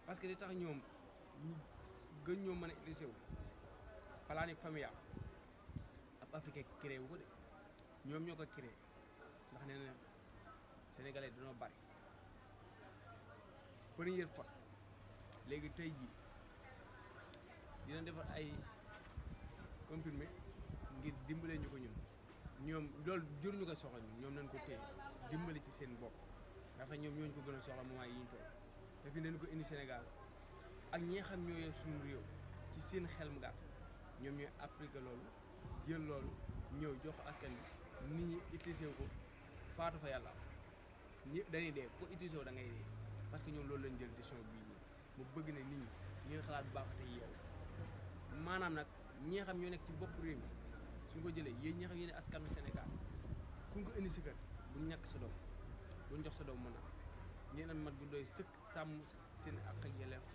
parce que li tax ñoom ñu gën ñoo mën a utilisé wu planning familial ab africain créé wu ko de ñoom ñoo ko créé ndax nee na sénégalais dañoo bari première fois léegi tey jii dina defar ay comprimé ngir dimbale ñu ko ñoom loolu jur ñu ko soxla ñoom nañ ko téye dimbali ci seen bopp ndaxte ñoom ñooñu ko gën a soxla moment yi ñu toll te fi nañu ko indi Sénégal ak ñi nga xam ñoo yor suñu réew ci seen xel mu gàtt ñoom ñooy appliquer loolu jël loolu ñëw jox askan bi nit ñi utiliser ko faatu fa yàlla ñëpp dañuy dee ko utiliser da ngay dee parce que ñoom loolu lañ jël décision bii nii mu bëgg ne nit ñi ngeen xalaat bu baax te yeewu maanaam nag ñi nga xam ñoo nekk ci bopp réew mi suñ ko jëlee yéen ñi nga xam yéen askanu Sénégal ku ko indi si kër bu ñàkk sa doom bu ñu jox sa doom mën a ñeen am mat gu doy sëkk sàmm seen ak yelleef